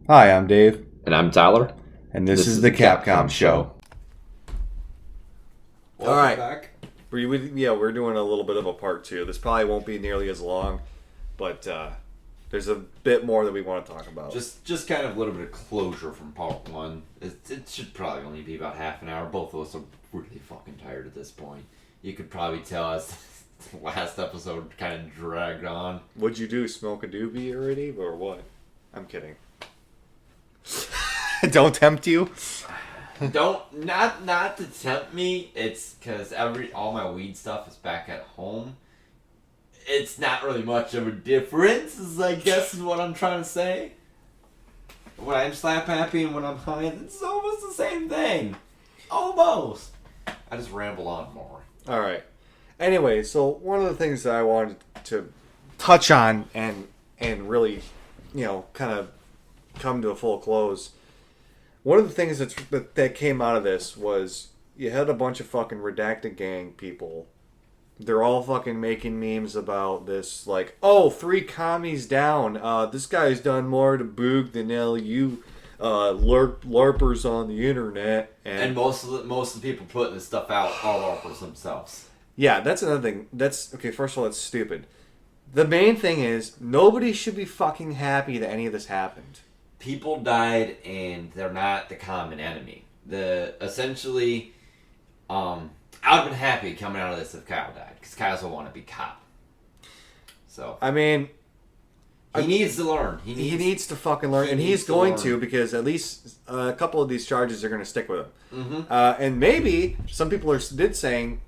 Hi, I'm Dave, And I'm Tyler. and this is the Capcom Show. Welcome All right. back. We're doing a little bit of a part two. This probably won't be nearly as long, but there's a bit more that we want to talk about. Just kind of a little bit of closure from part one. It should probably only be about half an hour. Both of us are really fucking tired at this point. You could probably tell as the last episode kind of dragged on. What'd you do? Smoke a doobie already, or what? I'm kidding. Don't tempt you. Not to tempt me. It's because all my weed stuff is back at home. It's not really much of a difference, I guess is what I'm trying to say. When I'm slap happy and when I'm high, it's almost the same thing. Almost. I just ramble on more. All right. Anyway, so one of the things that I wanted to touch on and really, kind of come to a full close. One of the things that came out of this was you had a bunch of fucking redacted gang people. They're all fucking making memes about this, like, oh, 3 commies down. This guy's done more to boog than LU LARPers on the internet. And most of the people putting this stuff out are LARPers themselves. Yeah, that's another thing. Okay, first of all, that's stupid. The main thing is, nobody should be fucking happy that any of this happened. People died, and they're not the common enemy. Essentially, I'd have been happy coming out of this if Kyle died, because Kyle's a wannabe cop. So I mean, he needs to learn. He needs to fucking learn, and he's going to, because at least a couple of these charges are going to stick with him. Mm-hmm. And maybe some people did saying,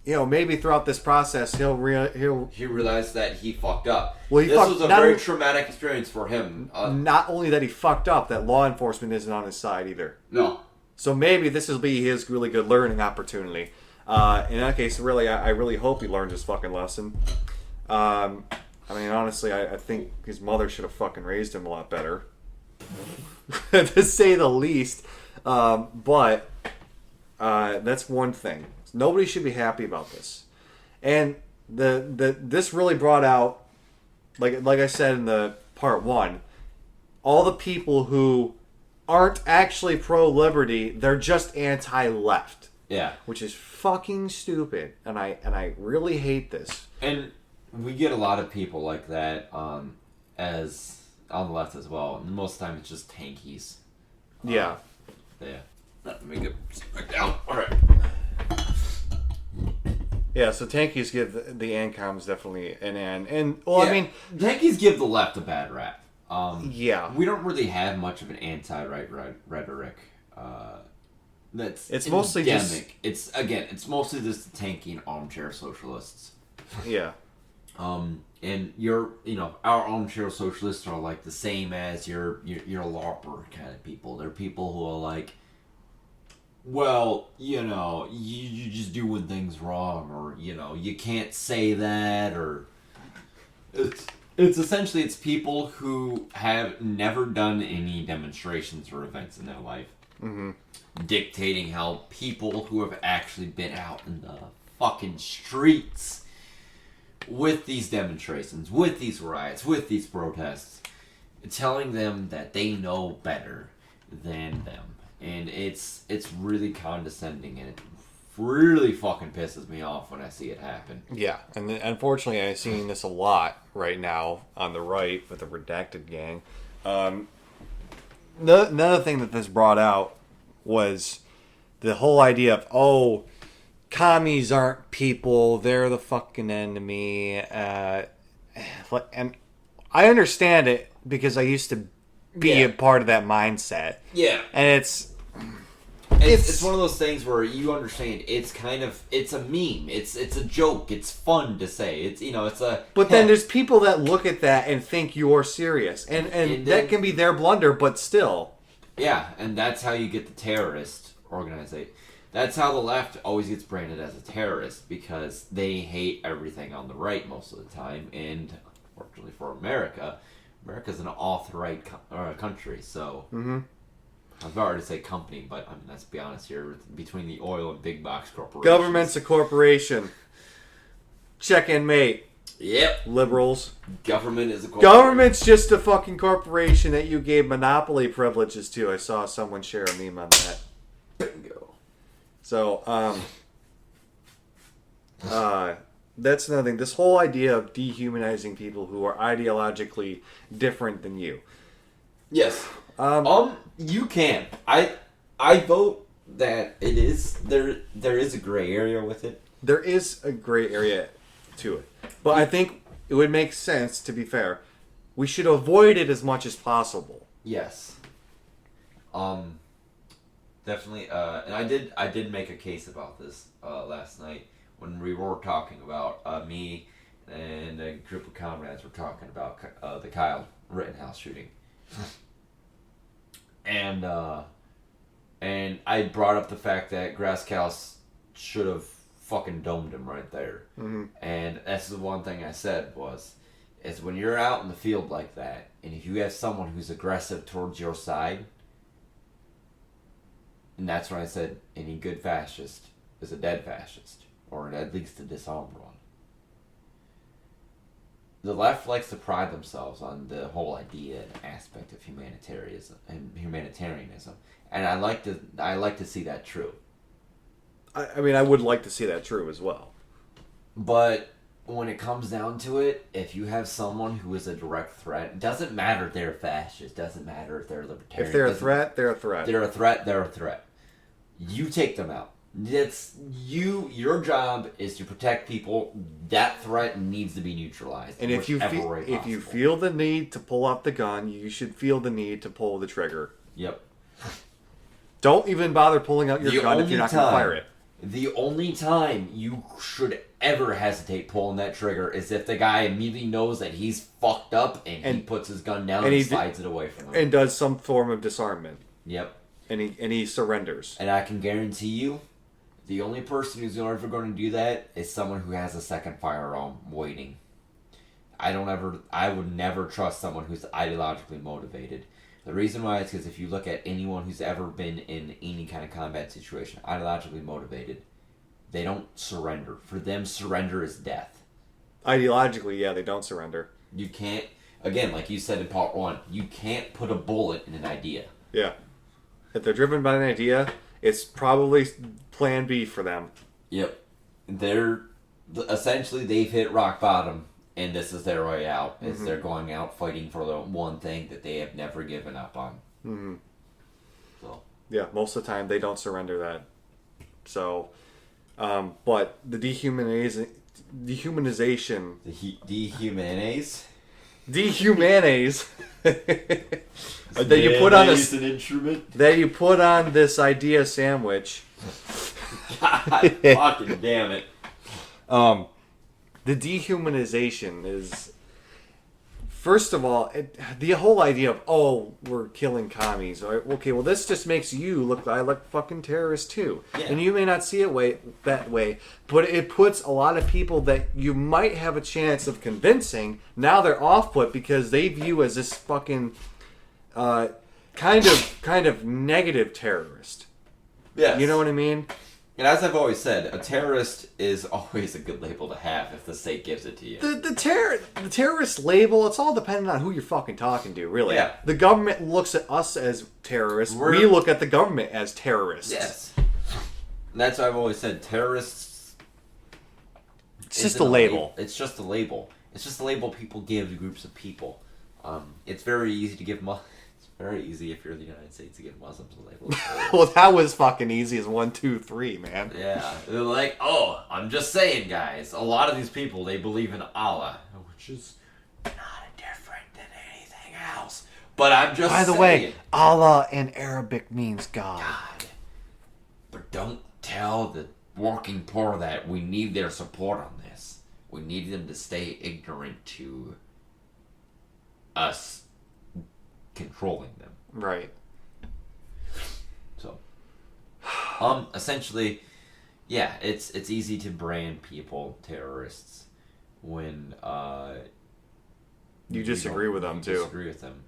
maybe throughout this process he realized that he fucked up. Well, this was a very traumatic experience for him. Not only that he fucked up, that law enforcement isn't on his side either. No. So maybe this will be his really good learning opportunity. In that case, really, I really hope he learned his fucking lesson. I mean, honestly, I think his mother should have fucking raised him a lot better, to say the least. But that's one thing. Nobody should be happy about this, and this really brought out, like I said in the part one, all the people who aren't actually pro-liberty, they're just anti-left. Yeah, which is fucking stupid, and I really hate this. And we get a lot of people like that as on the left as well, and most of the time it's just tankies. Yeah. Let me get back down. All right. Yeah, so tankies give the ANCOMs definitely an N. And, well, yeah, I mean, tankies give the left a bad rap. Yeah. We don't really have much of an anti-right rhetoric. It's endemic. Mostly just... It's mostly just the tanking armchair socialists. Yeah. And our armchair socialists are like the same as your LARPer kind of people. They're people who are like, well, you just doing things wrong, or you can't say that, or it's essentially it's people who have never done any demonstrations or events in their life, dictating how people who have actually been out in the fucking streets with these demonstrations, with these riots, with these protests, telling them that they know better than them. And it's really condescending, and it really fucking pisses me off when I see it happen. Yeah, and unfortunately I'm seeing this a lot right now on the right with the redacted gang. Another thing that this brought out was the whole idea of, commies aren't people, they're the fucking enemy. And I understand it because I used to be a part of that mindset. Yeah. And it's one of those things where you understand it's a meme. It's a joke. It's fun to say. But then there's people that look at that and think you're serious. And that can be their blunder, but still. Yeah, and that's how you get the terrorist organization. That's how the left always gets branded as a terrorist, because they hate everything on the right most of the time. And unfortunately for America's an alt-right country, so I've already say company, but I mean, let's be honest here, between the oil and big box corporations. Government's a corporation. Check in, mate. Yep. liberals. Government is a corporation. Government's just a fucking corporation that you gave monopoly privileges to. I saw someone share a meme on that. Bingo. So, that's another thing. This whole idea of dehumanizing people who are ideologically different than you. Yes. You can. I vote that it is there is a gray area with it. There is a gray area to it. But I think it would make sense, to be fair. We should avoid it as much as possible. Yes. Definitely. And I did make a case about this last night when we were talking about me and a group of comrades were talking about the Kyle Rittenhouse shooting. And I brought up the fact that Grasskaus should have fucking domed him right there. Mm-hmm. And that's the one thing I said is when you're out in the field like that, and if you have someone who's aggressive towards your side, and that's when I said any good fascist is a dead fascist, or at least a disarmed one. The left likes to pride themselves on the whole idea and aspect of humanitarianism, and I like to see that true. I mean, I would like to see that true as well. But when it comes down to it, if you have someone who is a direct threat, it doesn't matter if they're fascist, doesn't matter if they're libertarian. If they're a threat, they're a threat. They're a threat, they're a threat. You take them out. Your job is to protect people. That threat needs to be neutralized. And if you feel the need to pull out the gun, you should feel the need to pull the trigger. Yep. Don't even bother pulling out your gun if you're not going to fire it. The only time you should ever hesitate pulling that trigger is if the guy immediately knows that he's fucked up and he puts his gun down and slides it away from him. And does some form of disarmament. Yep. And he surrenders. And I can guarantee you, the only person who's ever going to do that is someone who has a second firearm waiting. I would never trust someone who's ideologically motivated. The reason why is because if you look at anyone who's ever been in any kind of combat situation, ideologically motivated, they don't surrender. For them, surrender is death. Ideologically, yeah, they don't surrender. You can't, again, like you said in part one, you can't put a bullet in an idea. Yeah. If they're driven by an idea, it's probably plan B for them. Yep. Essentially, they've hit rock bottom. And this is their way out, is they're going out fighting for the one thing that they have never given up on. Mm-hmm. So. Yeah, most of the time they don't surrender that. So, but the dehumanization... Dehumanize? Dehumanize. that you put on an instrument? That you put on this idea sandwich. God fucking damn it. The dehumanization is, first of all, the whole idea of, we're killing commies. Okay, well, this just makes you look like fucking terrorists too. Yeah. And you may not see it that way, but it puts a lot of people that you might have a chance of convincing, now they're off put because they view as this fucking kind of negative terrorist. Yeah. You know what I mean? And as I've always said, a terrorist is always a good label to have if the state gives it to you. The terrorist label, it's all dependent on who you're fucking talking to, really. Yeah. The government looks at us as terrorists. We look at the government as terrorists. Yes. And that's why I've always said terrorists... It's just a label. It's just a label. It's just a label people give to groups of people. It's very easy to give... Very easy if you're in the United States to give Muslims a label. Well, that was fucking easy as 1, 2, 3, man. Yeah. They're like, I'm just saying, guys. A lot of these people, they believe in Allah, which is not different than anything else. But I'm just saying. By the way, Allah in Arabic means God. But don't tell the working poor that we need their support on this. We need them to stay ignorant to us controlling them. Right. So, essentially, yeah, it's easy to brand people terrorists when you disagree with them too. Disagree with them.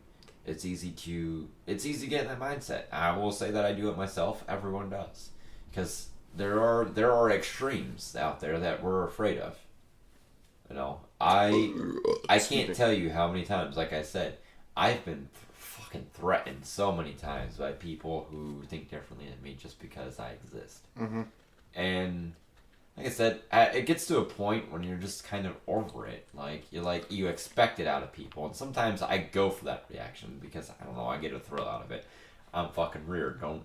It's easy to get in that mindset. I will say that I do it myself. Everyone does, because there are extremes out there that we're afraid of. You know, I can't tell you how many times, like I said, I've been fucking threatened so many times by people who think differently than me just because I exist. Mm-hmm. And like I said, it gets to a point when you're just kind of over it. You expect it out of people, and sometimes I go for that reaction because I don't know, I get a thrill out of it. I'm fucking weird. Don't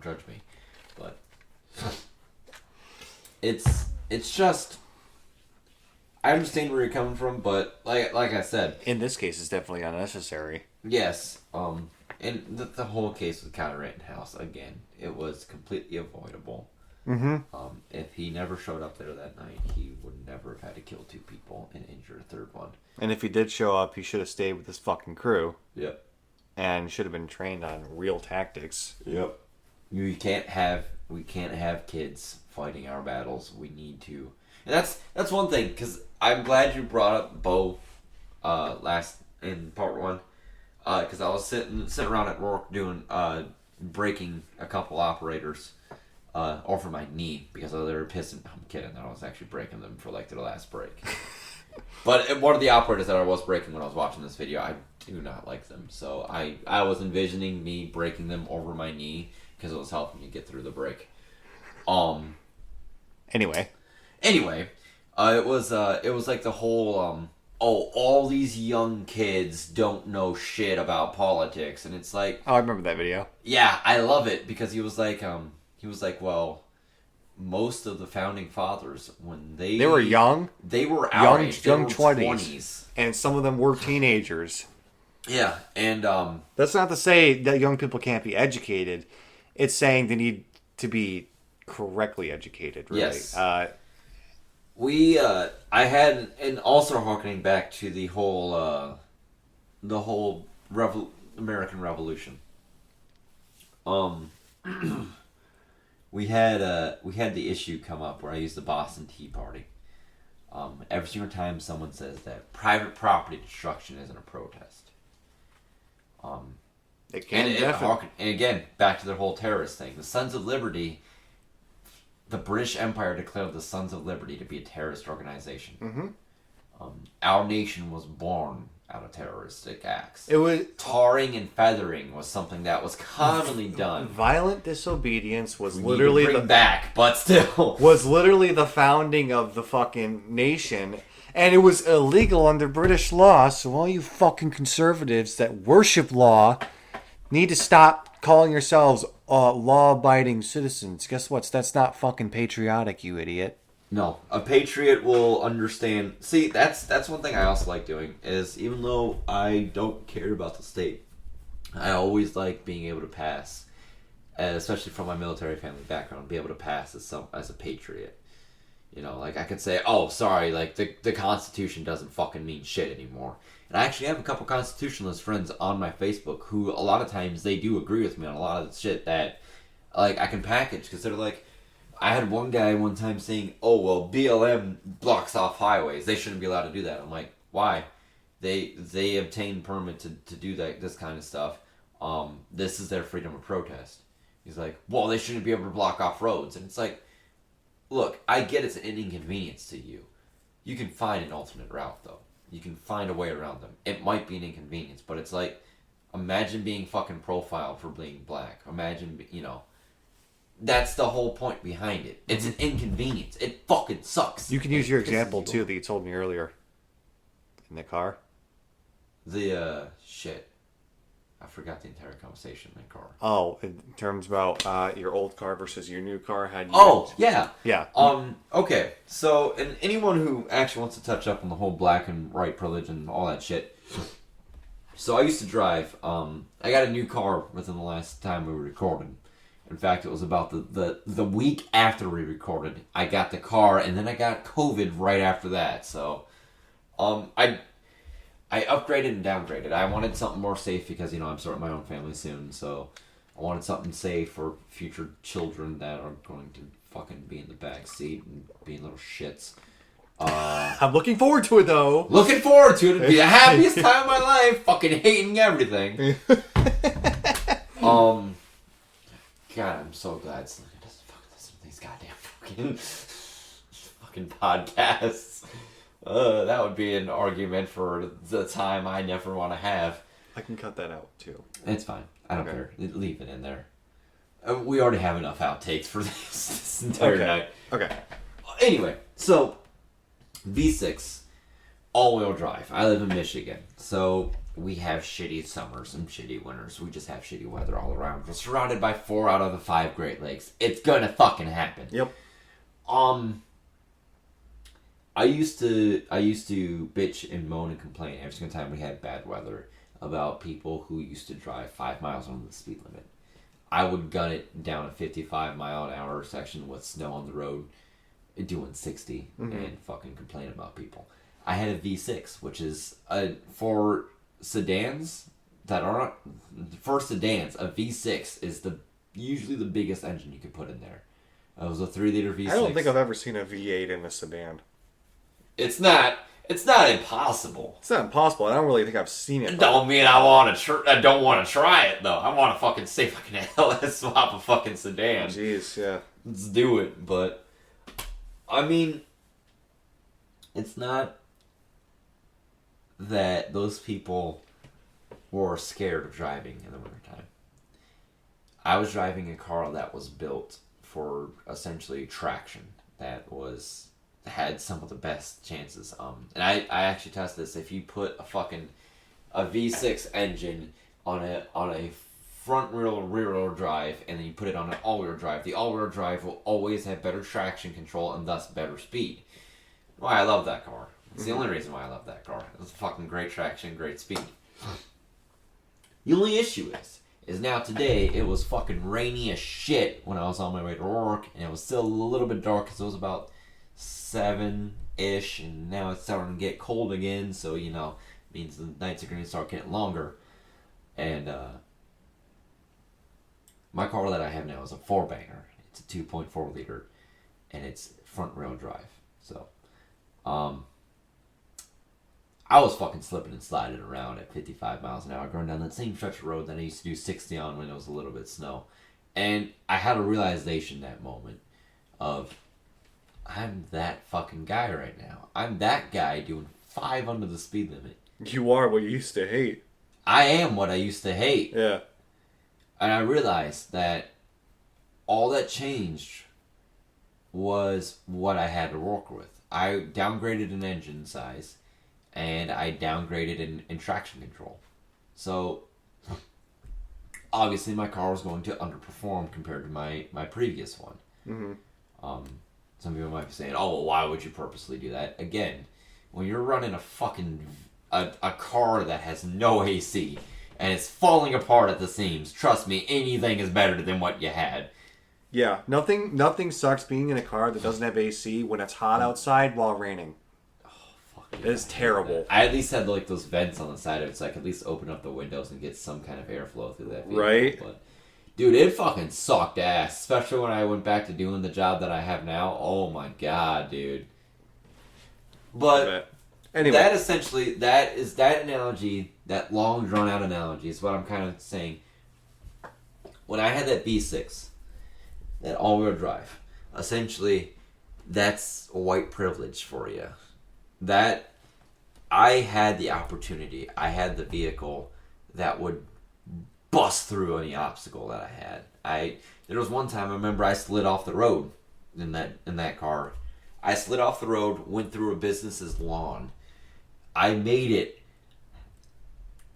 judge me, but it's just. I understand where you're coming from, but like I said, in this case, it's definitely unnecessary. Yes. And the whole case with Rittenhouse, again, it was completely avoidable. Mm-hmm. If he never showed up there that night, he would never have had to kill 2 people and injure a third one. And if he did show up, he should have stayed with his fucking crew. Yep. And should have been trained on real tactics. Yep. We can't have kids fighting our battles. We need to. And that's one thing, because I'm glad you brought up Bo last in part 1. Because I was sitting around at work doing breaking a couple operators over my knee because they were pissing. I'm kidding. I was actually breaking them for like their last break. But one of the operators that I was breaking when I was watching this video, I do not like them. So I was envisioning me breaking them over my knee because it was helping me get through the break. Anyway, it was like the whole all these young kids don't know shit about politics, and it's like, I remember that video. Yeah, I love it because he was like, well, most of the founding fathers when they were young, they were our age, young 20s, and some of them were teenagers. Yeah, and that's not to say that young people can't be educated. It's saying they need to be correctly educated. Really. Yes. I had, and also harkening back to the whole American Revolution. We had the issue come up where I used the Boston Tea Party. Every single time someone says that private property destruction isn't a protest. It can and again, back to the whole terrorist thing. The Sons of Liberty. The British Empire declared the Sons of Liberty to be a terrorist organization. Mm-hmm. Our nation was born out of terroristic acts. It was tarring and feathering was something that was commonly done. Violent disobedience was we literally need to bring back, but still was literally the founding of the fucking nation, and it was illegal under British law. So all you fucking conservatives that worship law need to stop calling yourselves law-abiding citizens. Guess what? That's not fucking patriotic, you idiot. No, a patriot will understand. See, that's one thing I also like doing, is even though I don't care about the state, I always like being able to pass, especially from my military family background, be able to pass as a patriot. You know, like I could say, oh, sorry, like the Constitution doesn't fucking mean shit anymore. And I actually have a couple constitutionalist friends on my Facebook who a lot of times they do agree with me on a lot of the shit that like I can package, because they're like, I had one guy one time saying, oh, well, BLM blocks off highways. They shouldn't be allowed to do that. I'm like, why? They obtain permit to do this kind of stuff. This is their freedom of protest. He's like, well, they shouldn't be able to block off roads. And it's like, look, I get it's an inconvenience to you. You can find an alternate route, though. You can find a way around them. It might be an inconvenience, but it's like, imagine being fucking profiled for being black. Imagine, you know, that's the whole point behind it. It's an inconvenience. It fucking sucks. You can use your example, too, that you told me earlier. In the car? Shit. I forgot the entire conversation in the car. Oh, in terms about your old car versus your new car? Yeah. Yeah. Okay. So, and anyone who actually wants to touch up on the whole black and white privilege and all that shit. So I used to drive. I got a new car within the last time we were recording. In fact, it was about the week after we recorded. I got the car, and then I got COVID right after that. So, I upgraded and downgraded. I wanted something more safe because, you know, I'm starting my own family soon. So I wanted something safe for future children that are going to fucking be in the back seat and being little shits. I'm looking forward to it, though. Looking forward to it. It'll be the happiest time of my life. Fucking hating everything. God, I'm so glad Selena doesn't fucking listen to these goddamn fucking podcasts. That would be an argument for the time I never want to have. I can cut that out too. It's fine. I don't care. Leave it in there. We already have enough outtakes for this entire night. Okay. Anyway, so V6 all-wheel drive. I live in Michigan, so we have shitty summers and shitty winters. We just have shitty weather all around. We're surrounded by 4 out of the 5 Great Lakes. It's gonna fucking happen. Yep. I used to bitch and moan and complain every single time we had bad weather about people who used to drive 5 miles under the speed limit. I would gun it down a 55-mile-an-hour section with snow on the road, doing 60, and fucking complain about people. I had a V6, which is for sedans that aren't for sedans. A V6 is usually the biggest engine you could put in there. It was a 3-liter V6. I don't think I've ever seen a V8 in a sedan. It's not impossible. It's not impossible. I don't really think I've seen it. Don't mean I don't want to try it though. I want to fucking see if I can let's swap a fucking sedan. Jeez, yeah. Let's do it. But I mean, it's not that those people were scared of driving in the wintertime. I was driving a car that was built for essentially traction that had some of the best chances. And I actually tested this. If you put a V6 engine on a front wheel rear wheel drive and then you put it on an all wheel drive, the all wheel drive will always have better traction control and thus better speed. Why I love that car. It's the only reason why I love that car. It's fucking great traction, great speed. The only issue is now today it was fucking rainy as shit when I was on my way to work, and it was still a little bit dark because it was about 7-ish, and now it's starting to get cold again, so means the nights are going to start getting longer. And my car that I have now is a 4-banger. It's a 2.4 liter, and it's front wheel drive. So I was fucking slipping and sliding around at 55 miles an hour going down that same stretch of road that I used to do 60 on when it was a little bit snow. And I had a realization that moment of, I'm that fucking guy right now. I'm that guy doing 5 under the speed limit. You are what you used to hate. I am what I used to hate. Yeah. And I realized that all that changed was what I had to work with. I downgraded in engine size, and I downgraded in traction control. So, obviously my car was going to underperform compared to my previous one. Mm-hmm. Some people might be saying, oh, well, why would you purposely do that? Again, when you're running a car that has no AC, and it's falling apart at the seams, trust me, anything is better than what you had. Yeah, nothing sucks being in a car that doesn't have AC when it's hot outside while raining. Oh, fuck. It is terrible. I at least had those vents on the side of it so I could at least open up the windows and get some kind of airflow through that vehicle. Right? But, dude, it fucking sucked ass, especially when I went back to doing the job that I have now. Oh my god, dude. But anyway, that essentially, that analogy, that long drawn out analogy is what I'm kind of saying. When I had that V6, that all-wheel drive, essentially, that's white privilege for you. That I had the opportunity, I had the vehicle that would bust through any obstacle that I had. There was one time I remember I slid off the road in that car. I slid off the road, went through a business's lawn. I made it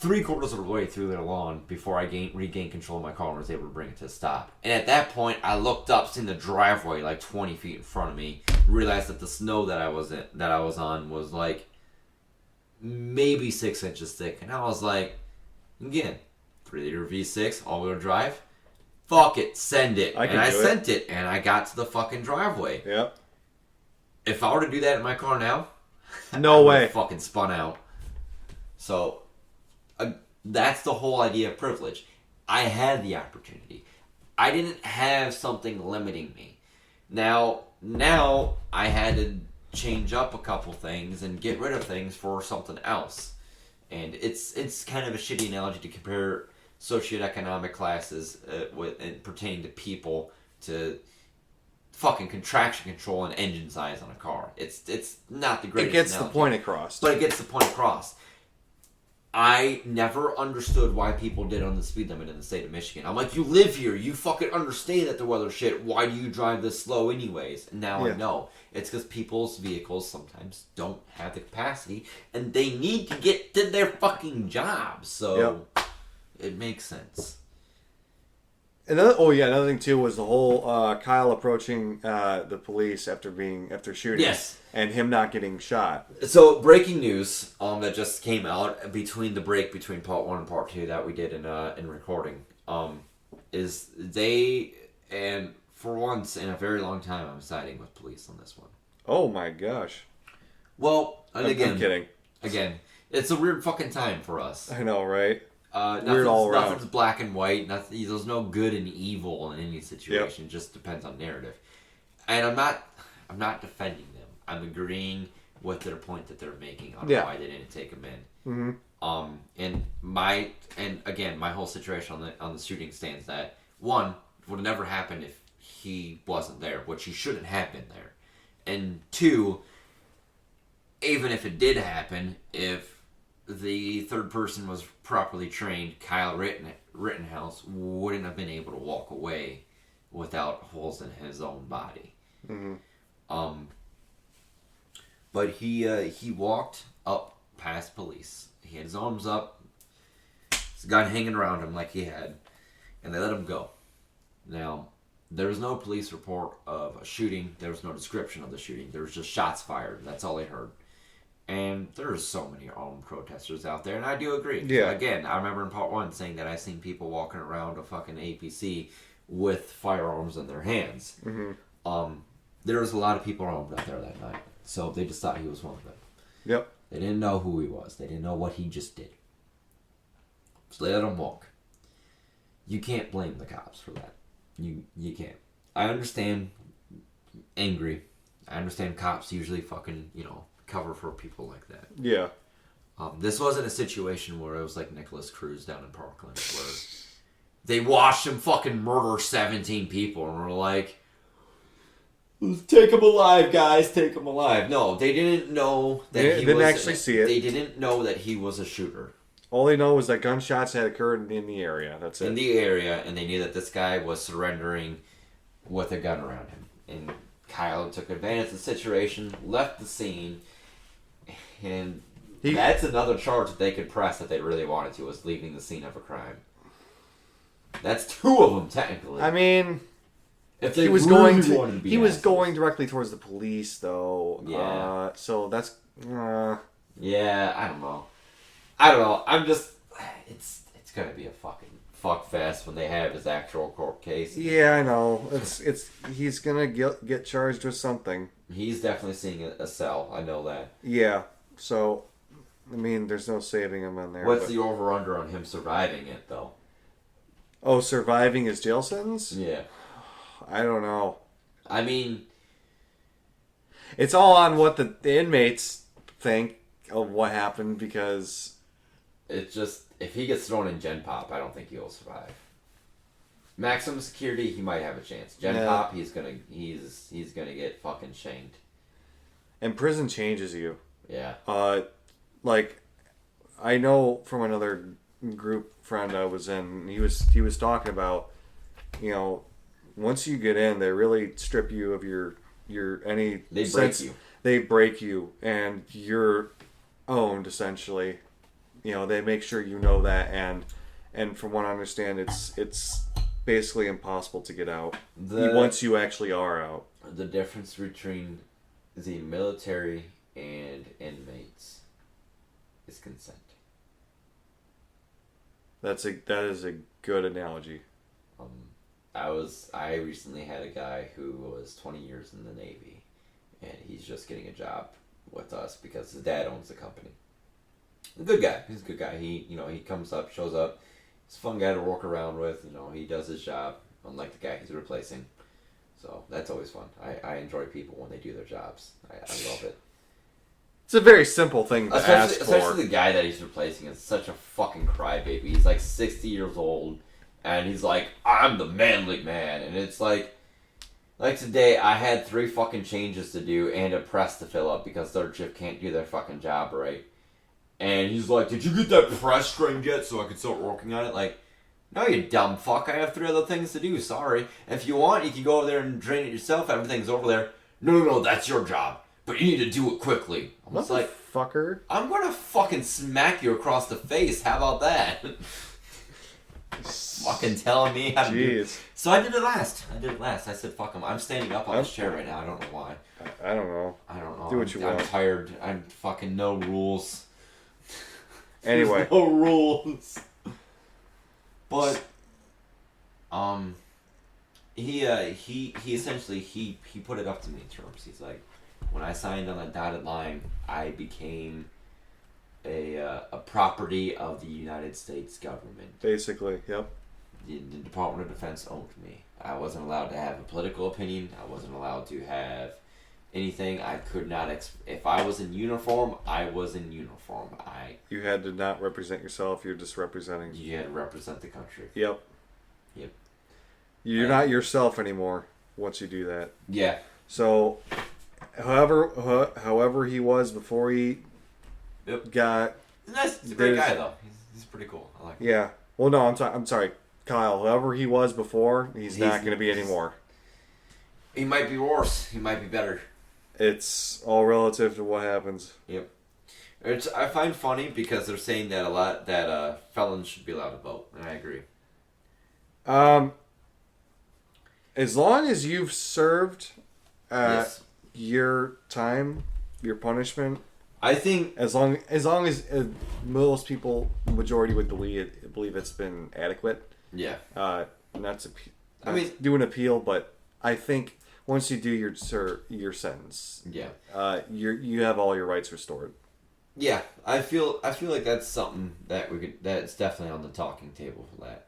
3/4 of the way through their lawn before I regained control of my car and was able to bring it to a stop. And at that point, I looked up, seen the driveway like 20 feet in front of me, realized that the snow that I was on was like maybe 6 inches thick, and I was like, again, 3-liter V6, all-wheel drive. Fuck it, send it. I sent it, and I got to the fucking driveway. Yep. If I were to do that in my car now, no way. Fucking spun out. So that's the whole idea of privilege. I had the opportunity. I didn't have something limiting me. Now I had to change up a couple things and get rid of things for something else. And it's kind of a shitty analogy to compare socioeconomic classes and pertaining to people to fucking traction control and engine size on a car. It's not the greatest. It gets analogy, the point across. but it gets the point across. I never understood why people did on the speed limit in the state of Michigan. I'm like, you live here. You fucking understand that the weather's shit. Why do you drive this slow anyways? And now I know. It's because people's vehicles sometimes don't have the capacity, and they need to get to their fucking jobs. So it makes sense. Another thing too was the whole Kyle approaching the police after shooting, and him not getting shot. So breaking news that just came out between the break between part 1 and part 2 that we did in recording is they, and for once in a very long time, I'm siding with police on this one. Oh my gosh. Well, and I'm kidding. Again, it's a weird fucking time for us. I know, right? Weird all around. Nothing's black and white. There's no good and evil in any situation. It just depends on narrative. And I'm not defending them. I'm agreeing with their point that they're making on why they didn't take him in. Mm-hmm. And my whole situation on the shooting stands that 1 would have never happened if he wasn't there, which he shouldn't have been there. And 2, even if it did happen, if the third person was properly trained, Kyle Rittenhouse wouldn't have been able to walk away without holes in his own body. Mm-hmm. But he walked up past police. He had his arms up, his gun hanging around him like he had, and they let him go. Now, there was no police report of a shooting. There was no description of the shooting. There was just shots fired. That's all they heard. And there's so many armed protesters out there, and I do agree. Yeah. Again, I remember in part 1 saying that I seen people walking around a fucking APC with firearms in their hands. Mm-hmm. There was a lot of people armed out there that night, so they just thought he was one of them. Yep. They didn't know who he was. They didn't know what he just did. So they let him walk. You can't blame the cops for that. You can't. I understand angry. I understand cops usually fucking, cover for people like that. Yeah. This wasn't a situation where it was like Nicholas Cruz down in Parkland where they watched him fucking murder 17 people and were like, take him alive, guys, take him alive. No, they didn't know that he didn't actually see it. They didn't know that he was a shooter. All they know was that gunshots had occurred in the area. That's it. In the area, and they knew that this guy was surrendering with a gun around him. And Kyle took advantage of the situation, left the scene, and that's another charge that they could press if they really wanted to, was leaving the scene of a crime. That's 2 of them, technically. I mean, if they he was really going wanted to be he was assholes. going directly towards the police, though. Yeah. So that's. Yeah, I don't know. I'm just. It's gonna be a fucking fuck fest when they have his actual court case. Yeah, I know. He's gonna get charged with something. He's definitely seeing a cell. I know that. Yeah. So, I mean, there's no saving him on there. What's the over/under on him surviving it, though? Oh, surviving his jail sentence? Yeah. I don't know. I mean, it's all on what the inmates think of what happened, because it's just, if he gets thrown in Gen Pop, I don't think he'll survive. Maximum security, he might have a chance. Gen Pop, he's gonna get fucking shanked. And prison changes you. Yeah. Like, I know from another group friend I was in, he was talking about, once you get in, they really strip you of your any they sense. Break you. They break you, and you're owned, essentially. They make sure you know that, and from what I understand, it's basically impossible to get out once you actually are out. The difference between the military and inmates is consent. That is a good analogy. I recently had a guy who was 20 years in the Navy, and he's just getting a job with us because his dad owns the company. A good guy. He's a good guy. He comes up, shows up. He's a fun guy to work around with. He does his job, unlike the guy he's replacing. So that's always fun. I enjoy people when they do their jobs. I love it. It's a very simple thing to ask for. Especially the guy that he's replacing is such a fucking crybaby. He's like 60 years old, and he's like, I'm the manly man. And it's like, Like today, I had 3 fucking changes to do and a press to fill up because third shift can't do their fucking job right. And he's like, "Did you get that press trained yet so I can start working on it?" Like, no, you dumb fuck. I have 3 other things to do. Sorry. If you want, you can go over there and drain it yourself. Everything's over there. No, that's your job. But you need to do it quickly. I was like, fucker. I'm gonna fucking smack you across the face. How about that? Fucking telling me how to do it. So I did it last. I said, fuck him. I'm standing up on this chair right now. I don't know why. I don't know. Do what you want. I'm tired. I'm fucking no rules. Anyway. No rules. But, he essentially, he put it up to me in terms. He's like, when I signed on a dotted line, I became a property of the United States government. Basically, yep. The Department of Defense owned me. I wasn't allowed to have a political opinion. I wasn't allowed to have anything. I could not... if I was in uniform, I was in uniform. You had to not represent yourself. You're just representing... You had to represent the country. Yep. You're not yourself anymore once you do that. Yeah. So, however he was before he got... He's a great guy, though. He's pretty cool. I like him. Yeah. Well, no, I'm sorry. Kyle, whoever he was before, he's not going to be anymore. He might be worse. He might be better. It's all relative to what happens. Yep. I find funny because they're saying that a lot that felons should be allowed to vote, and I agree. As long as you've served your time, your punishment, I think as long as most people, majority would believe it's been adequate. Yeah. Not to do an appeal, but I think once you do your sentence, you have all your rights restored. Yeah, I feel like that's something that that's definitely on the talking table for that.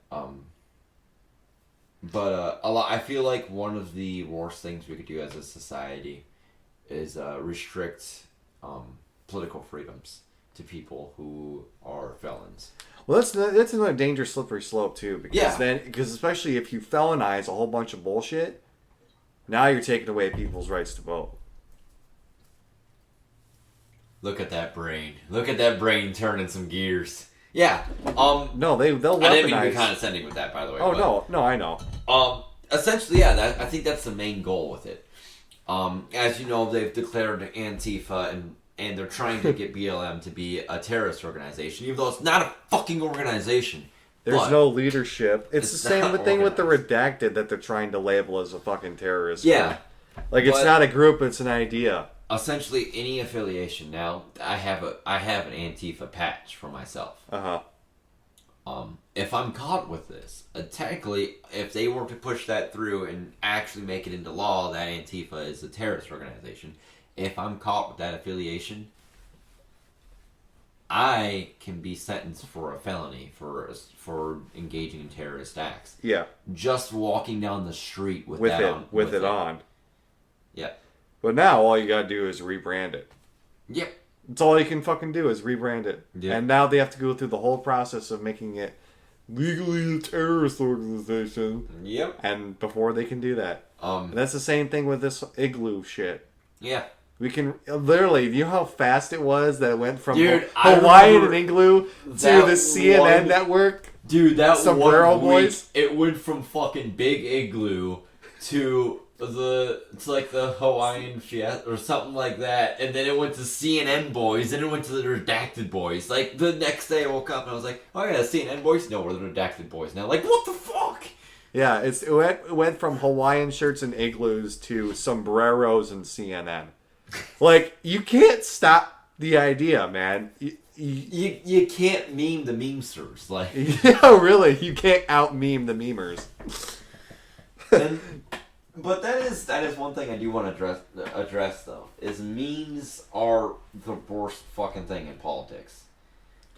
But I feel like one of the worst things we could do as a society is restrict political freedoms to people who are felons. Well, that's another dangerous slippery slope too, because especially if you felonize a whole bunch of bullshit, now you're taking away people's rights to vote. Look at that brain! Look at that brain turning some gears. Yeah. No, they'll weaponize. I didn't mean to be condescending with that, by the way. No, I know. Essentially, yeah. I think that's the main goal with it. As you know, they've declared Antifa and they're trying to get BLM to be a terrorist organization, even though it's not a fucking organization. There's no leadership. It's the same thing with the redacted that they're trying to label as a fucking terrorist. Yeah. Like, it's not a group, it's an idea. Essentially, any affiliation. Now, I have an Antifa patch for myself. If I'm caught with this, technically, if they were to push that through and actually make it into law that Antifa is a terrorist organization, if I'm caught with that affiliation, I can be sentenced for a felony for engaging in terrorist acts. Yeah. Just walking down the street with it on. Yeah. But now all you gotta do is rebrand it. Yep. That's all you can fucking do is rebrand it. Yep. And now they have to go through the whole process of making it legally a terrorist organization. Yep. And before they can do that. And that's the same thing with this igloo shit. Yeah. We can literally, you know how fast it was that it went from Hawaiian and igloo to the CNN network? Dude, that Sombrero one week, Boys? it went from fucking Big Igloo to the Hawaiian Fiesta or something like that, and then it went to CNN Boys, and it went to the Redacted Boys. Like, the next day I woke up and I was like, oh yeah, the CNN Boys? No, we're the Redacted Boys now. Like, what the fuck? Yeah, it went from Hawaiian shirts and igloos to sombreros and CNN. Like, you can't stop the idea, man. You can't meme the memesters. Like, yeah, really, you can't out-meme the memers. But that is one thing I do want to address though, is memes are the worst fucking thing in politics.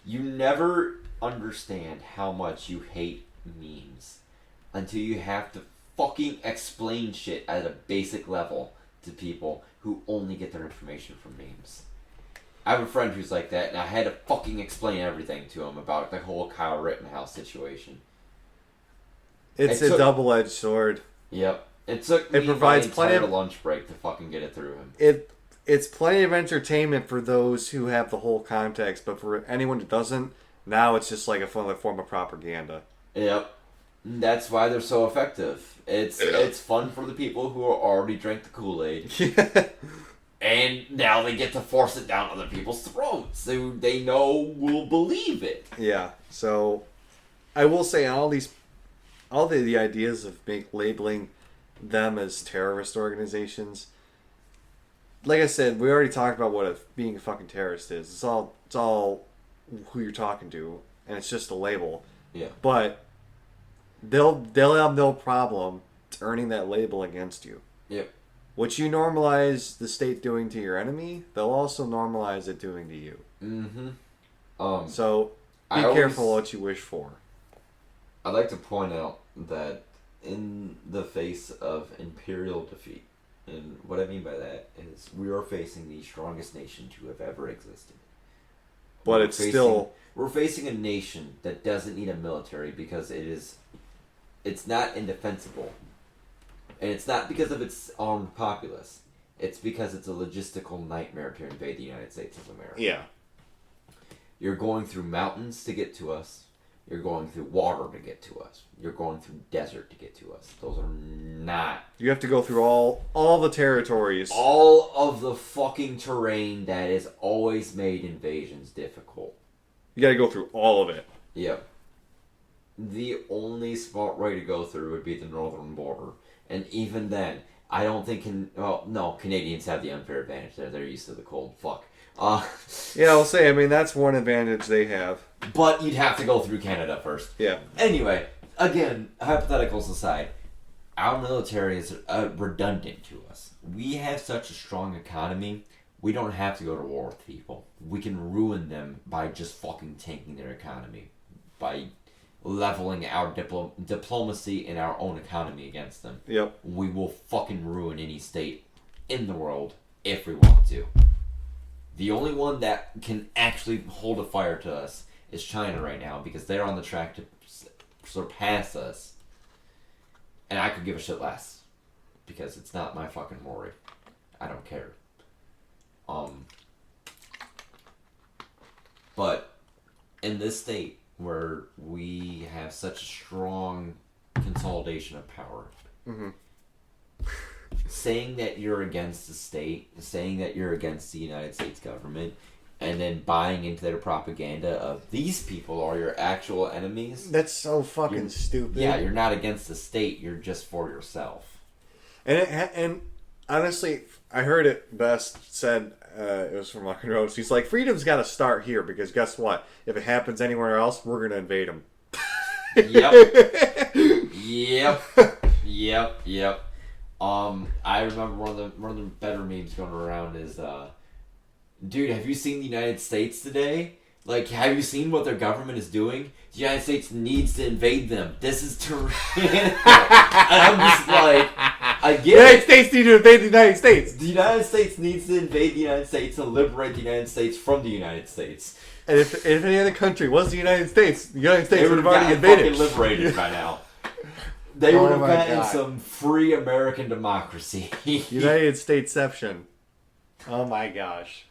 You never understand how much you hate memes until you have to fucking explain shit at a basic level to people who only get their information from memes. I have a friend who's like that, and I had to fucking explain everything to him about the whole Kyle Rittenhouse situation. It's a double-edged sword. Yep. It took me provides my entire lunch break to fucking get it through him. It's plenty of entertainment for those who have the whole context, but for anyone who doesn't, now it's just like a form of propaganda. Yep. That's why they're so effective. It's fun for the people who already drank the Kool-Aid. Yeah. And now they get to force it down other people's throats who they know will believe it. Yeah. So I will say all the ideas of labeling them as terrorist organizations. Like I said, we already talked about what being a fucking terrorist is. It's all who you're talking to, and it's just a label. Yeah. But they'll have no problem earning that label against you. Yep. What you normalize the state doing to your enemy, they'll also normalize it doing to you. Mm-hmm. So be careful what you wish for. I'd like to point out that in the face of imperial defeat, and what I mean by that is we are facing the strongest nation to have ever existed. But we're facing a nation that doesn't need a military because it's not indefensible. And it's not because of its armed populace. It's because it's a logistical nightmare to invade the United States of America. Yeah. You're going through mountains to get to us. You're going through water to get to us. You're going through desert to get to us. Those are not... You have to go through all the territories. All of the fucking terrain that has always made invasions difficult. You gotta go through all of it. Yep. The only smart way to go through would be the northern border. And even then, I don't think... Canadians have the unfair advantage there. They're used to the cold. Fuck. Yeah, I'll say, that's one advantage they have. But you'd have to go through Canada first. Yeah. Anyway, again, hypotheticals aside, our military is redundant to us. We have such a strong economy, we don't have to go to war with people. We can ruin them by just fucking tanking their economy. By leveling our diplomacy and our own economy against them. Yep. We will fucking ruin any state in the world if we want to. The only one that can actually hold a fire to us is China right now because they're on the track to surpass us. And I could give a shit less because it's not my fucking worry. I don't care. But in this state where we have such a strong consolidation of power, saying that you're against the state, saying that you're against the United States government, and then buying into their propaganda of these people are your actual enemies. That's so fucking stupid. Yeah, you're not against the state, you're just for yourself. And honestly, I heard it best said, it was from Lock and Rose. He's like, freedom's got to start here because guess what? If it happens anywhere else, we're going to invade them. Yep. I remember one of the better memes going around is, dude, have you seen the United States today? Like, have you seen what their government is doing? The United States needs to invade them. This is tyrannical. And I'm just like, I get the United States need to invade the United States. The United States needs to invade the United States and liberate the United States from the United States. And if any other country was the United States would have already invaded. Fucking liberated by now. They would have gotten some free American democracy. United Statesception. Oh my gosh.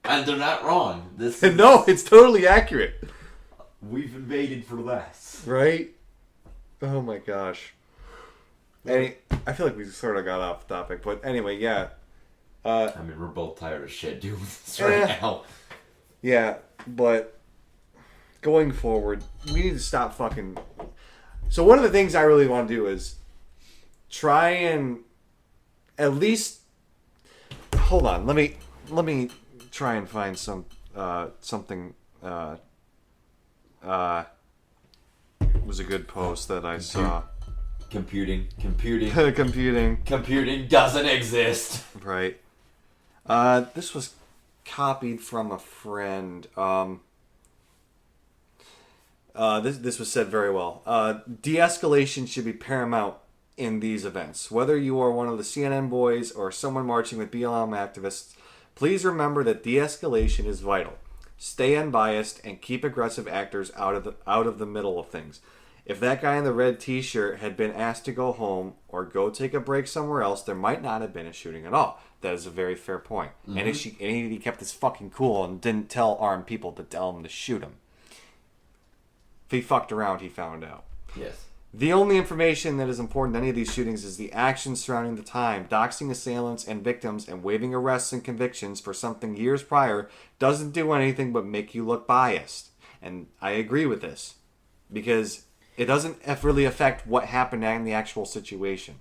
And they're not wrong. No, it's totally accurate. We've invaded for less. Right? Oh my gosh. I feel like we sort of got off topic, but anyway, yeah. We're both tired of shit doing this right now. Yeah, but going forward, we need to stop fucking... So one of the things I really want to do is try and at least... Hold on, let me try and find something... it was a good post that I saw. Computing doesn't exist. Right. This was copied from a friend. This was said very well. De-escalation should be paramount in these events. Whether you are one of the CNN boys or someone marching with BLM activists, please remember that de-escalation is vital. Stay unbiased and keep aggressive actors out of the middle of things. If that guy in the red t-shirt had been asked to go home or go take a break somewhere else, there might not have been a shooting at all. That is a very fair point. Mm-hmm. And he kept his fucking cool and didn't tell armed people to tell him to shoot him. If he fucked around, he found out. Yes. The only information that is important in any of these shootings is the actions surrounding the time. Doxing assailants and victims and waiving arrests and convictions for something years prior doesn't do anything but make you look biased. And I agree with this. Because it doesn't really affect what happened in the actual situation.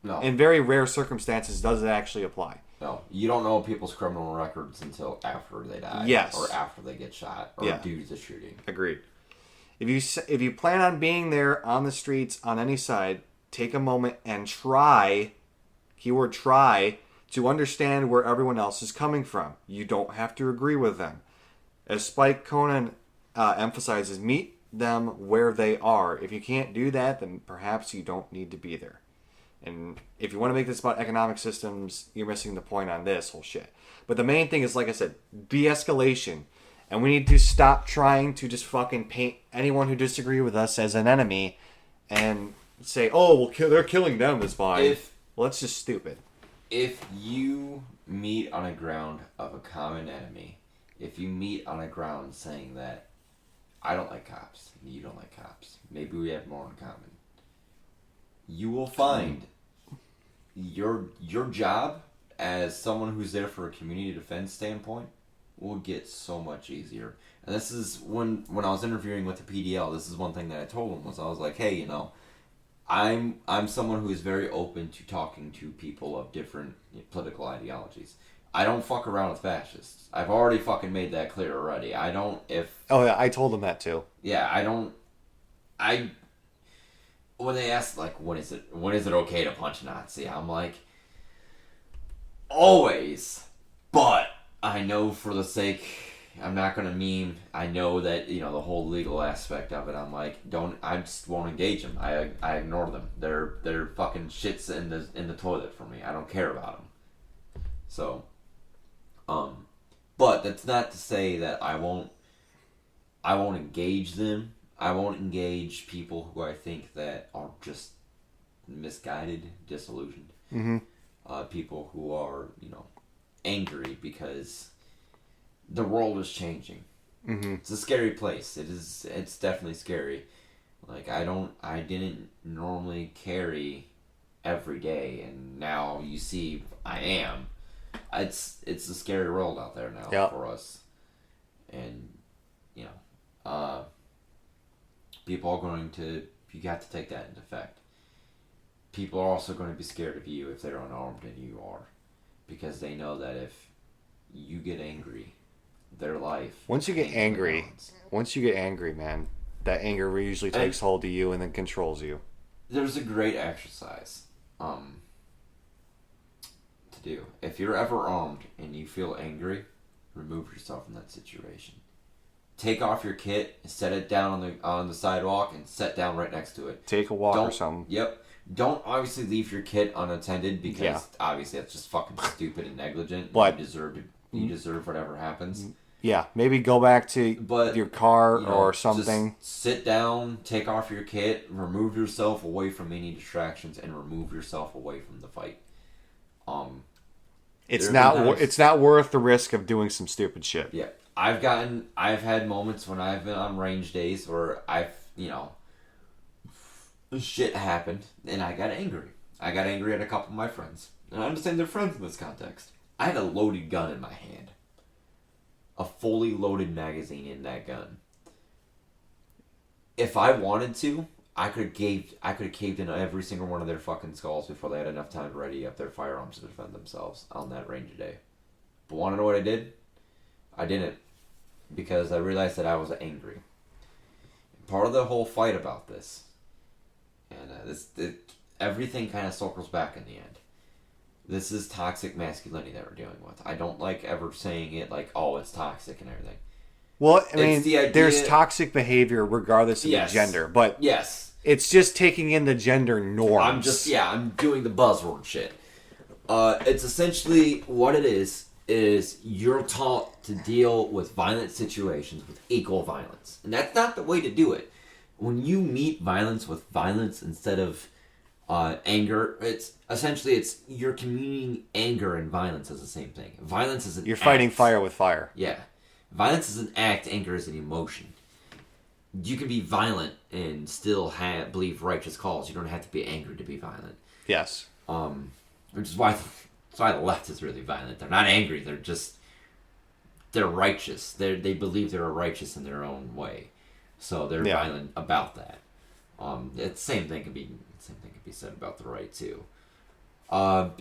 No. In very rare circumstances, does it actually apply? No. You don't know people's criminal records until after they die. Yes. Or after they get shot. Or due to the shooting. Agreed. If you plan on being there on the streets on any side, take a moment and try, keyword try, to understand where everyone else is coming from. You don't have to agree with them. As Spike Conan emphasizes, meet them where they are. If you can't do that, then perhaps you don't need to be there. And if you want to make this about economic systems, you're missing the point on this whole shit. But the main thing is, like I said, de-escalation. And we need to stop trying to just fucking paint anyone who disagrees with us as an enemy and say, oh, well, they're killing them, that's fine. Well, that's just stupid. If you meet on a ground of a common enemy, if you meet on a ground saying that I don't like cops, and you don't like cops, maybe we have more in common, you will find your job as someone who's there for a community defense standpoint will get so much easier. And this is when I was interviewing with the PDL, this is one thing that I told them was I was like, hey, you know, I'm someone who is very open to talking to people of different political ideologies. I don't fuck around with fascists. I've already fucking made that clear already. I don't Oh yeah, I told them that too. Yeah, when they ask like when is it okay to punch a Nazi, I'm like, always, but I know for the sake, I'm not gonna meme. I know that, you know, the whole legal aspect of it. I'm like, I just won't engage them. I ignore them. They're fucking shits in the toilet for me. I don't care about them. So, but that's not to say that I won't engage them. I won't engage people who I think that are just misguided, disillusioned. Mm-hmm. People who are, you know, angry because the world is changing. Mm-hmm. It's a scary place. It's definitely scary. Like I didn't normally carry every day, and now you see I am. It's a scary world out there now for us. And you know, people are going to, you got to take that into effect. People are also going to be scared of you if they're unarmed and you are. Because they know that if you get angry, their life... Once you get angry, man, that anger usually takes hold of you and then controls you. There's a great exercise to do. If you're ever armed and you feel angry, remove yourself from that situation. Take off your kit, set it down on the sidewalk, and sit down right next to it. Take a walk or something. Yep. Don't obviously leave your kit unattended because obviously that's just fucking stupid and negligent. But you deserve whatever happens. Yeah, maybe go back to your car or something. Just sit down, take off your kit, remove yourself away from any distractions, and remove yourself away from the fight. It's not worth the risk of doing some stupid shit. Yeah, I've had moments when I've been on range days where shit happened, and I got angry. I got angry at a couple of my friends. And I understand they're friends in this context. I had a loaded gun in my hand. A fully loaded magazine in that gun. If I wanted to, I could have caved in every single one of their fucking skulls before they had enough time to ready up their firearms to defend themselves on that range day. But want to know what I did? I didn't. Because I realized that I was angry. Part of the whole fight about this, and everything kind of circles back in the end. This is toxic masculinity that we're dealing with. I don't like ever saying it like, oh, it's toxic and everything. Well, I mean, there's toxic behavior regardless of the gender, but it's just taking in the gender norms. I'm doing the buzzword shit. It's essentially what it is you're taught to deal with violent situations with equal violence. And that's not the way to do it. when you meet violence with violence instead of anger, it's essentially you're communing anger and violence as the same thing. Violence is an You're fighting act. fire with fire. Yeah. Violence is an act, anger is an emotion. You can be violent and still believe righteous cause. You don't have to be angry to be violent. Yes. Which is why the left is really violent. They're not angry. They're righteous. They believe they're righteous in their own way, so they're violent about that. The same thing can be said about the right too.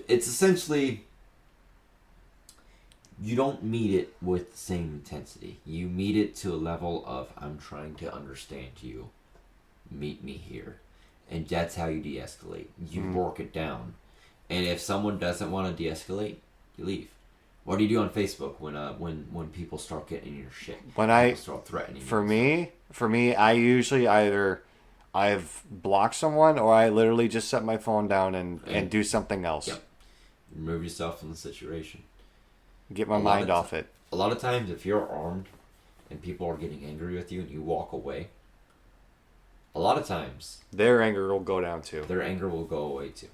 It's essentially you don't meet it with the same intensity. You meet it to a level of I'm trying to understand you. Meet me here, and that's how you de-escalate. You work it down, and if someone doesn't want to de-escalate, you leave. What do you do on Facebook when people start getting in your shit? When people start threatening you? For me, I usually either I've blocked someone or I literally just set my phone down and do something else. Yep. Remove yourself from the situation. Get my mind off it. A lot of times, if you're armed and people are getting angry with you and you walk away, a lot of times their anger will go down too. Their anger will go away too.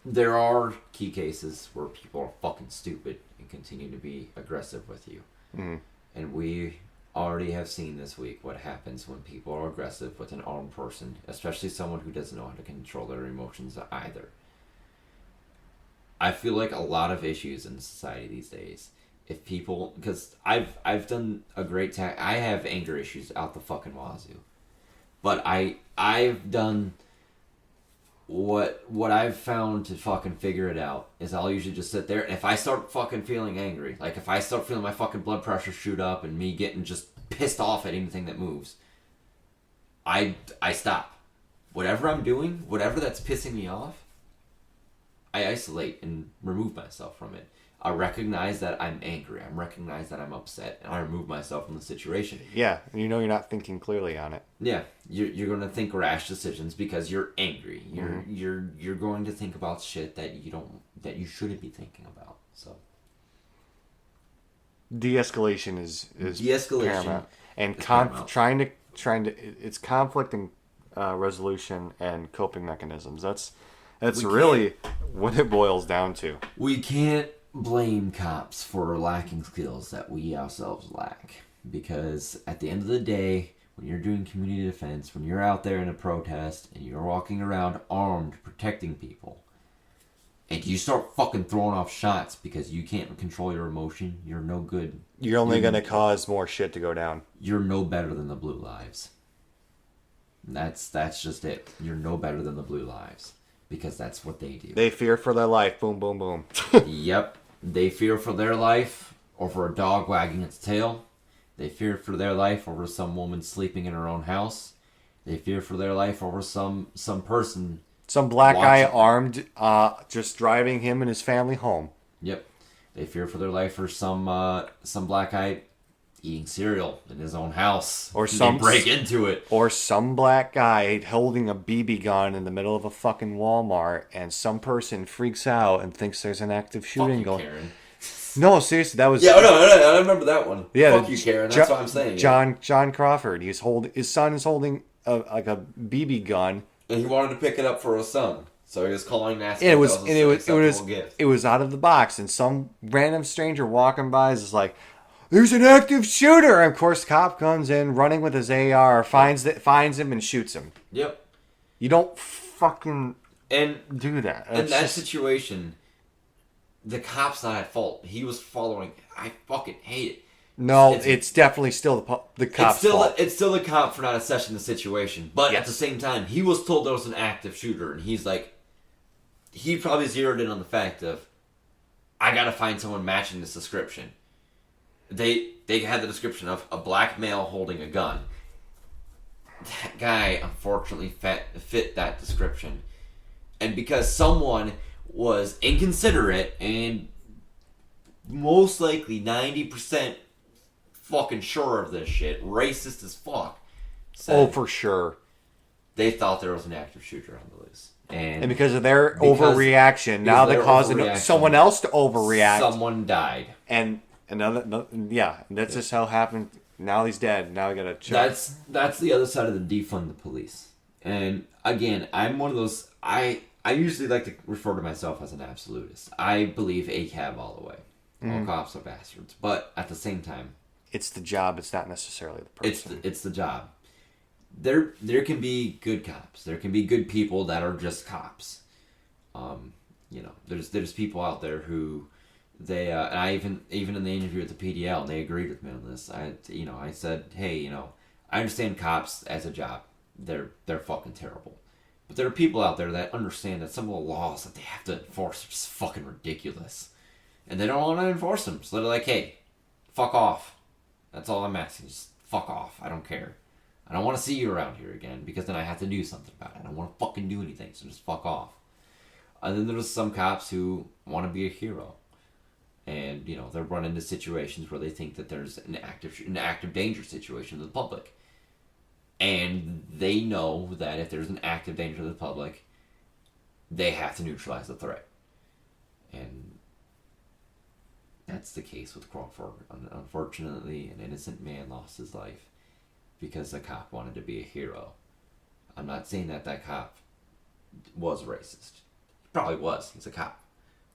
There are key cases where people are fucking stupid and continue to be aggressive with you. Mm-hmm. And we already have seen this week what happens when people are aggressive with an armed person, especially someone who doesn't know how to control their emotions either. I feel like a lot of issues in society these days, if people, because I've done a great I have anger issues out the fucking wazoo. But I've done what I've found to fucking figure it out is I'll usually just sit there, and if I start fucking feeling angry, like if I start feeling my fucking blood pressure shoot up and me getting just pissed off at anything that moves, I stop. Whatever I'm doing, whatever that's pissing me off, I isolate and remove myself from it. I recognize that I'm angry. I recognize that I'm upset, and I remove myself from the situation. Yeah, you know you're not thinking clearly on it. Yeah, you're going to think rash decisions because you're angry. You're going to think about shit that you shouldn't be thinking about. So de-escalation is de-escalation paramount, and trying to it's conflict and resolution and coping mechanisms. That's really what it boils down to. We can't blame cops for lacking skills that we ourselves lack, because at the end of the day, when you're doing community defense, when you're out there in a protest and you're walking around armed protecting people, and you start fucking throwing off shots because you can't control your emotion, you're no good. You're only going to cause more shit to go down. You're no better than the Blue Lives. That's just it. You're no better than the Blue Lives. Because that's what they do. They fear for their life. Boom, boom, boom. Yep. They fear for their life over a dog wagging its tail. They fear for their life over some woman sleeping in her own house. They fear for their life over some person. Some black guy armed, just driving him and his family home. Yep. They fear for their life for some black guy eating cereal in his own house. Or they break into it. Or some black guy holding a BB gun in the middle of a fucking Walmart, and some person freaks out and thinks there's an active shooting going. Karen. No, seriously, that was. Yeah, no, I remember that one. Yeah, fuck you, Karen. That's what I'm saying. John Crawford. His son is holding a BB gun, and he wanted to pick it up for his son. So he was calling and asking. It was out of the box, and some random stranger walking by is just like, "There's an active shooter!" And of course, the cop comes in running with his AR, finds him, and shoots him. Yep. You don't fucking do that. In that situation, the cop's not at fault. He was following. I fucking hate it. No, it's definitely still the cop's fault. It's still the cop for not assessing the situation. But at the same time, he was told there was an active shooter, and he's like, he probably zeroed in on the fact of, I gotta find someone matching this description. They had the description of a black male holding a gun. That guy, unfortunately, fit that description. And because someone was inconsiderate and most likely 90% fucking sure of this shit, racist as fuck. For sure. They thought there was an active shooter on the loose. And because of their overreaction, now they're causing someone else to overreact. Someone died. And that's just how it happened. now he's dead. Now we gotta check. That's the other side of the defund the police. And again, I'm one of those. I usually like to refer to myself as an absolutist. I believe ACAB all the way. All cops are bastards. But at the same time, it's the job. It's not necessarily the person. It's the job. There can be good cops. There can be good people that are just cops. There's people out there who they and I even in the interview with the PDL, and they agreed with me on this. I said, hey, I understand cops as a job. They're fucking terrible. But there are people out there that understand that some of the laws that they have to enforce are just fucking ridiculous. And they don't want to enforce them. So they're like, hey, fuck off. That's all I'm asking. Just fuck off. I don't care. I don't want to see you around here again because then I have to do something about it. I don't want to fucking do anything, so just fuck off. And then there's some cops who want to be a hero. And, they're run into situations where they think that there's an active danger situation to the public. And they know that if there's an active danger to the public, they have to neutralize the threat. And that's the case with Crawford. Unfortunately, an innocent man lost his life because the cop wanted to be a hero. I'm not saying that cop was racist. He probably was. He's a cop.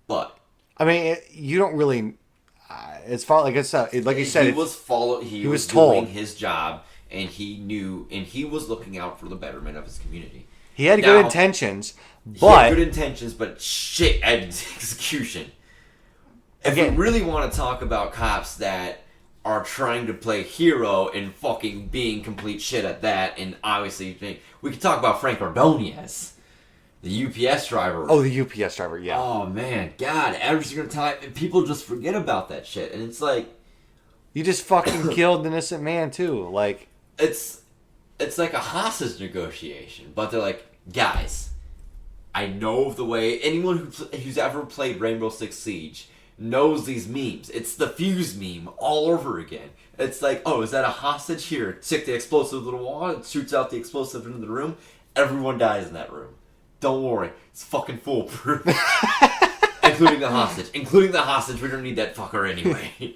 But I mean, you don't really. It's far like you said. He was doing his job, and he knew, and he was looking out for the betterment of his community. He had good intentions, but shit at execution. If we really want to talk about cops that are trying to play hero and fucking being complete shit at that, and obviously we could talk about Frank Ordonez, the UPS driver. Oh, the UPS driver, yeah. Oh man, God, every single time people just forget about that shit, and it's like you just fucking killed an innocent man too. Like it's like a hostage negotiation, but they're like, guys, I know the way. Anyone who's ever played Rainbow Six Siege knows these memes. It's the fuse meme all over again. It's like, oh, is that a hostage? Here, stick the explosive to the wall, it shoots out the explosive into the room, everyone dies in that room. Don't worry, it's fucking foolproof. Including the hostage. Including the hostage, we don't need that fucker anyway.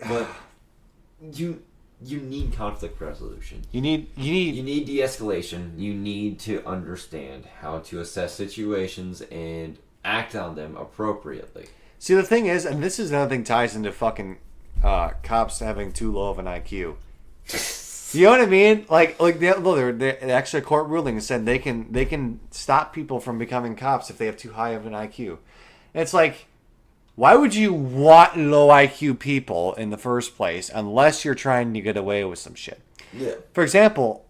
But you need conflict resolution. You need de-escalation. You need to understand how to assess situations and act on them appropriately. See, the thing is, and this is another thing ties into fucking cops having too low of an IQ. You know what I mean? Actually, a court ruling said they can stop people from becoming cops if they have too high of an IQ. And it's like, why would you want low IQ people in the first place unless you're trying to get away with some shit? Yeah. For example,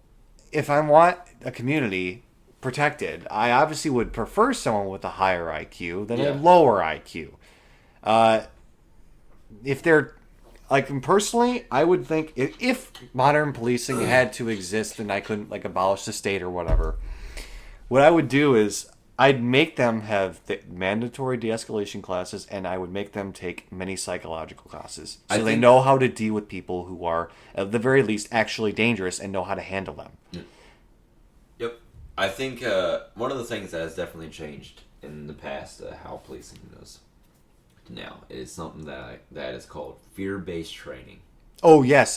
if I want a community protected, I obviously would prefer someone with a higher IQ than a lower IQ. If they're personally, I would think if modern policing had to exist and I couldn't abolish the state or whatever, what I would do is I'd make them have the mandatory de-escalation classes, and I would make them take many psychological classes so they know how to deal with people who are at the very least actually dangerous and know how to handle them. Yep. I think one of the things that has definitely changed in the past, how policing is now, is something that is called fear-based training. Oh, yes.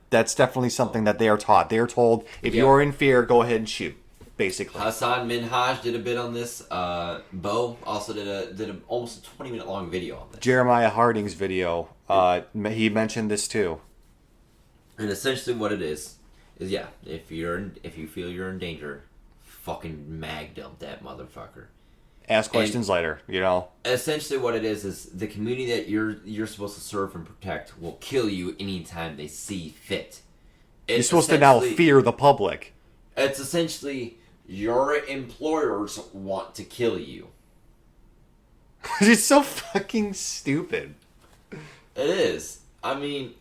That's definitely something that they are taught. They are told, if you're in fear, go ahead and shoot, basically. Hassan Minhaj did a bit on this. Bo also did almost a 20-minute long video on this. Jeremiah Harding's video, he mentioned this too. And essentially what it is if you feel you're in danger, fucking mag dump that motherfucker. Ask questions later, Essentially what it is the community that you're supposed to serve and protect will kill you anytime they see fit. You're supposed to now fear the public. It's essentially your employers want to kill you. It's so fucking stupid. It is. I mean,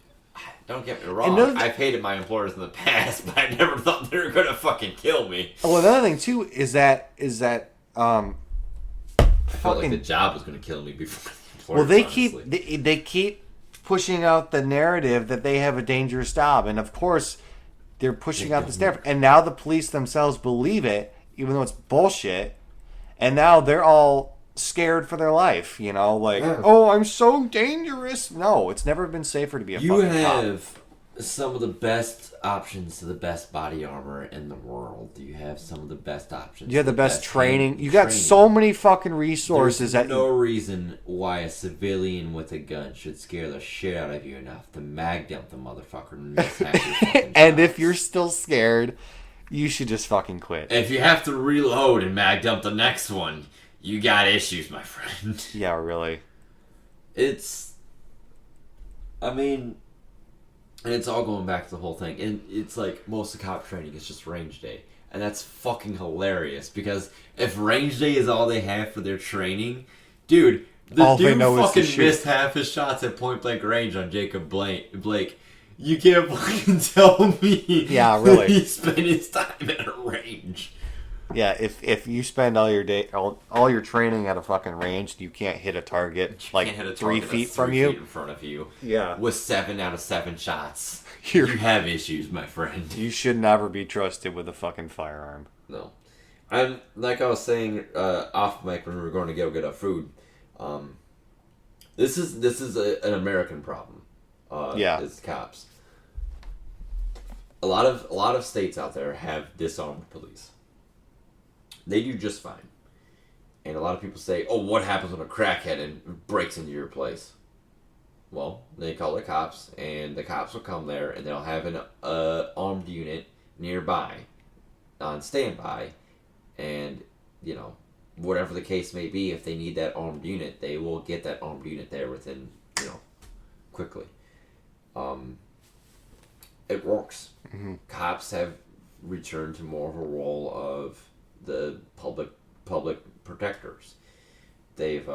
don't get me wrong. I've hated my employers in the past, but I never thought they were going to fucking kill me. Well, another thing too is that I felt like the job was going to kill me before the employer. Well, they keep pushing out the narrative that they have a dangerous job, and of course they're pushing out this narrative, and now the police themselves believe it, even though it's bullshit. And now they're all scared for their life, you know, like, Yeah. oh, I'm so dangerous. No, it's never been safer to be a You fucking cop. have some of the best options to the best body armor in the world. You have some of the best options. You have to the best training. hand You got training. so many fucking resources There's that no reason why a civilian with a gun should scare the shit out of you enough to mag dump the motherfucker and miss half your fucking and if shots. you're still scared, you should just fucking quit. If you have to reload and mag dump the next one, you got issues, my friend. Yeah, really. I mean, and it's all going back to the whole thing. And it's like most of cop training is just range day. And that's fucking hilarious because if range day is all they have for their training, dude, the All they dude know is to fucking shoot. missed half his shots at point blank range on Jacob Blake. You can't fucking tell me Yeah, really. he spent his time at a range. Yeah, if you spend all your day, all your training at a fucking range, you can't hit a target like Can't hit a 3 target feet that's from 3 you. feet in front of you. Yeah. With 7 out of 7 shots. You You have issues, my friend. you should never be trusted with a fucking firearm. No. And like I was saying off mic when we were going to go get our food, this is an American problem. Yeah. It's cops. A lot of states out there have disarmed police. They do just fine. And a lot of people say, "Oh, what happens when a crackhead breaks into your place?" Well, they call the cops, and the cops will come there, and they'll have an armed unit nearby, on standby, and you know, whatever the case may be, if they need that armed unit, they will get that armed unit there within, quickly. It works. Mm-hmm. Cops have returned to more of a role of the public protectors. They've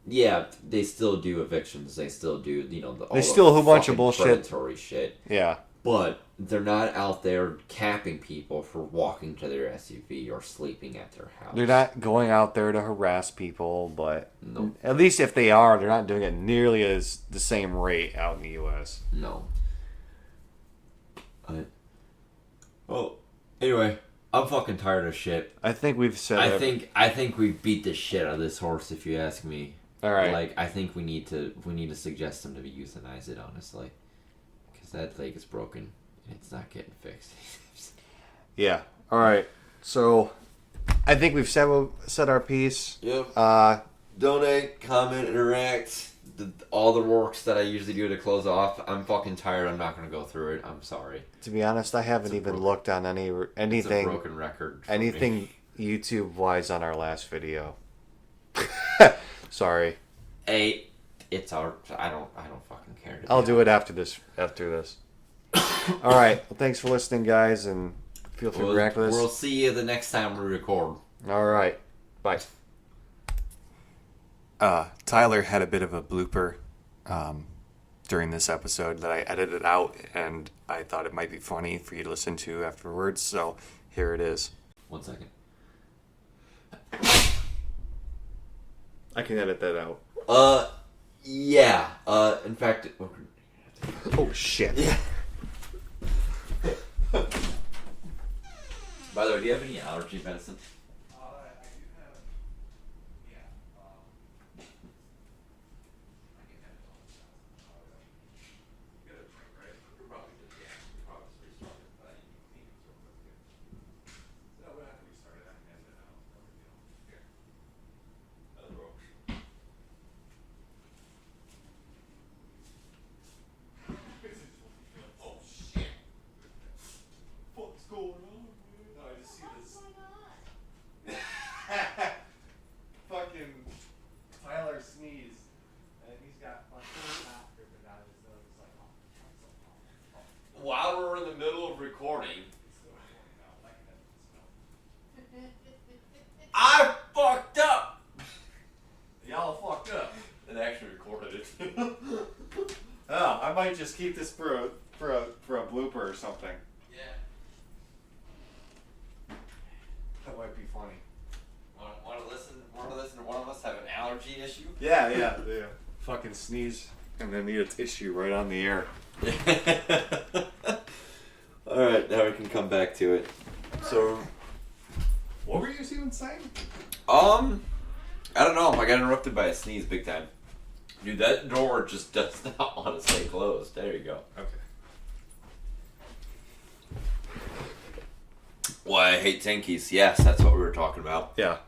they still do evictions. They still do They still a whole bunch of fucking bullshit. predatory shit. Yeah. But they're not out there capping people for walking to their SUV or sleeping at their house. They're not going out there to harass people, but No. at least if they are, they're not doing it nearly as the same rate out in the U.S. No. Well, anyway, I'm fucking tired of shit. I think we've said. I think we beat the shit out of this horse, if you ask me. All right. Like, I think we need to suggest him to be euthanized, it, honestly, because that leg is broken and it's not getting fixed. Yeah. All right. So, I think we've said our piece. Yep. Donate. Comment, interact. All the works that I usually do to close off. I'm fucking tired. I'm not going to go through it. I'm sorry. To be honest, I haven't even looked on It's a anything broken record. For anything me. YouTube wise on our last video. Sorry. Hey, it's our. I don't fucking care. I'll do it after this. All right. Well, thanks for listening, guys, and feel free to react with us. We'll see you the next time we record. All right. Bye. Tyler had a bit of a blooper during this episode that I edited out, and I thought it might be funny for you to listen to afterwards, so here it is. 1 second. I can edit that out. Yeah. In fact... Oh, shit. Yeah. By the way, do you have any allergy medicine? Fucking Tyler sneezed, and he's got fucking snot dripping out of his nose. Like, While we're in the middle of recording, I fucked up! y'all fucked up. And actually recorded it. Oh, I might just keep this for a blooper or something. Yeah. That might be funny. Want to listen to one of us have an allergy issue? Yeah. Fucking sneeze and then need a tissue right on the air. Alright, now we can come back to it. So, What were you even saying? I don't know. I got interrupted by a sneeze big time. Dude, that door just does not want to stay closed. There you go. Okay. Why I hate tankies. Yes, that's what we were talking about. Yeah.